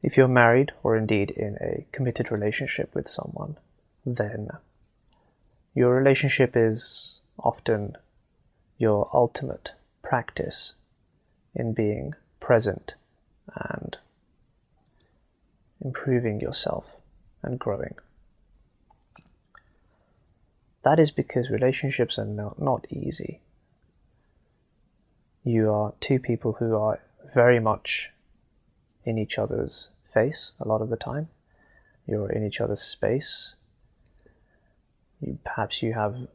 If you're married or indeed in a committed relationship with someone, then your relationship is often your ultimate practice in being present and improving yourself and growing. That is because relationships are not easy. You are two people who are very much in each other's face a lot of the time. You're in each other's space. Perhaps you have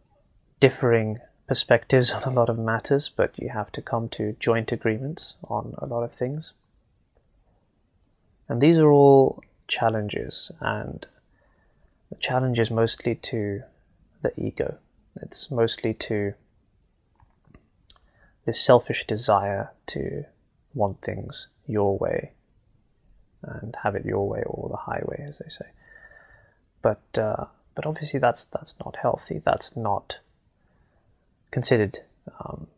differing perspectives on a lot of matters, but you have to come to joint agreements on a lot of things. And these are all challenges, and the challenge is mostly to the ego. It's mostly to this selfish desire to want things your way and have it your way or the highway, as they say. But obviously that's not healthy. That's not considered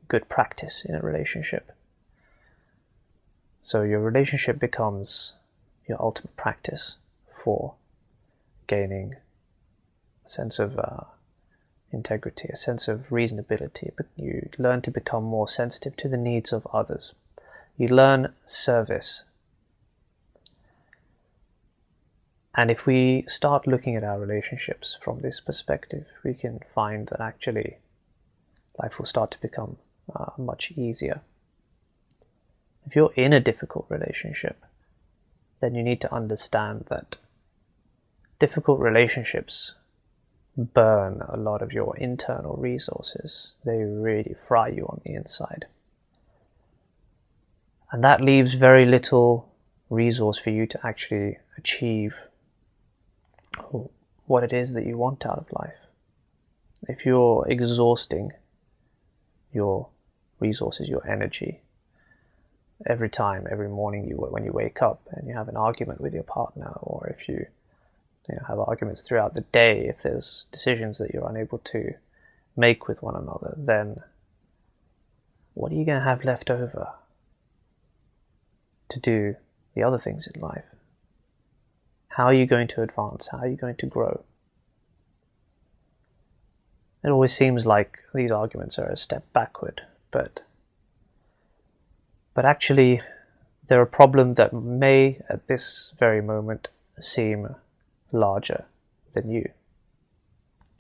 good practice in a relationship. So your relationship becomes your ultimate practice for gaining a sense of integrity, a sense of reasonability, but you learn to become more sensitive to the needs of others. You learn service. And if we start looking at our relationships from this perspective, we can find that actually life will start to become much easier. If you're in a difficult relationship, then you need to understand that difficult relationships burn a lot of your internal resources. They really fry you on the inside. And that leaves very little resource for you to actually achieve what it is that you want out of life. If you're exhausting your resources, your energy, every morning when you wake up and you have an argument with your partner, or if you have arguments throughout the day, if there's decisions that you're unable to make with one another, then what are you going to have left over to do the other things in life? How are you going to advance? How are you going to grow? It always seems like these arguments are a step backward, but actually they're a problem that may at this very moment seem larger than you.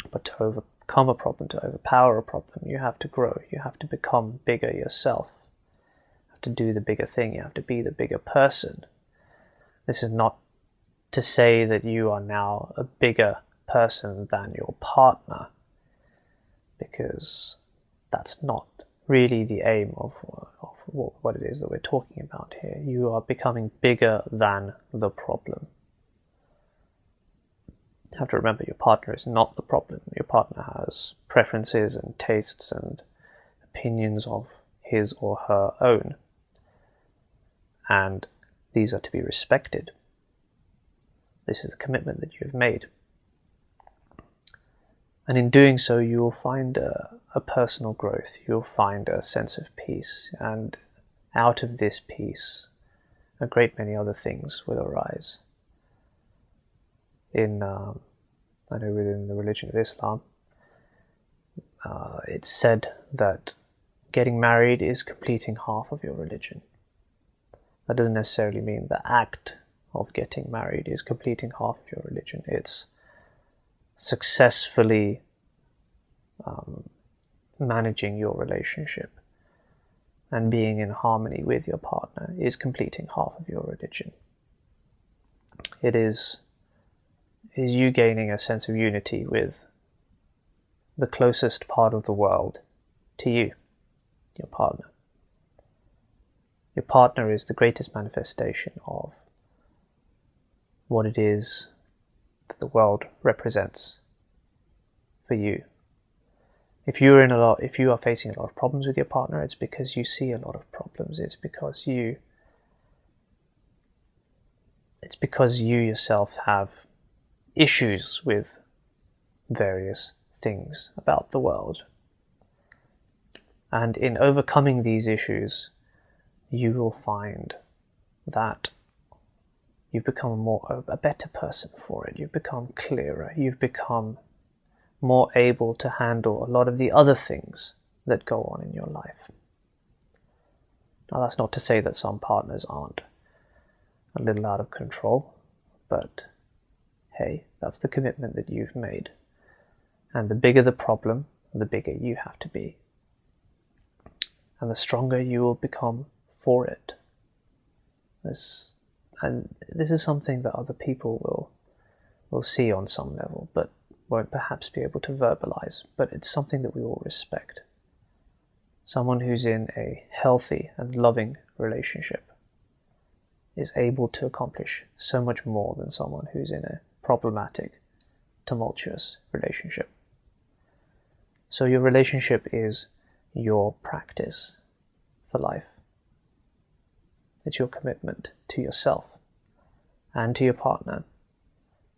But to overcome a problem, to overpower a problem, you have to grow. You have to become bigger yourself. You have to do the bigger thing. You have to be the bigger person. This is not to say that you are now a bigger person than your partner, because that's not really the aim of what it is that we're talking about here. You are becoming bigger than the problem. You have to remember your partner is not the problem. Your partner has preferences and tastes and opinions of his or her own, and these are to be respected. This is the commitment that you have made. And in doing so, you will find a personal growth. You'll find a sense of peace. And out of this peace, a great many other things will arise. I know within the religion of Islam, it's said that getting married is completing half of your religion. That doesn't necessarily mean the act of getting married is completing half of your religion. It's successfully managing your relationship and being in harmony with your partner is completing half of your religion. It is you gaining a sense of unity with the closest part of the world to you, your partner. Your partner is the greatest manifestation of what it is that the world represents for you. If you are facing a lot of problems with your partner, it's because you see a lot of problems. It's because you yourself have issues with various things about the world. And in overcoming these issues, you will find that you've become a better person for it. You've become clearer. You've become more able to handle a lot of the other things that go on in your life. Now, that's not to say that some partners aren't a little out of control, but hey, that's the commitment that you've made. And the bigger the problem, the bigger you have to be. And the stronger you will become for it. And this is something that other people will see on some level, but won't perhaps be able to verbalize. But it's something that we all respect. Someone who's in a healthy and loving relationship is able to accomplish so much more than someone who's in a problematic, tumultuous relationship. So your relationship is your practice for life. It's your commitment to yourself and to your partner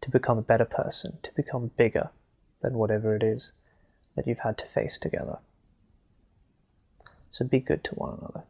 to become a better person, to become bigger than whatever it is that you've had to face together. So be good to one another.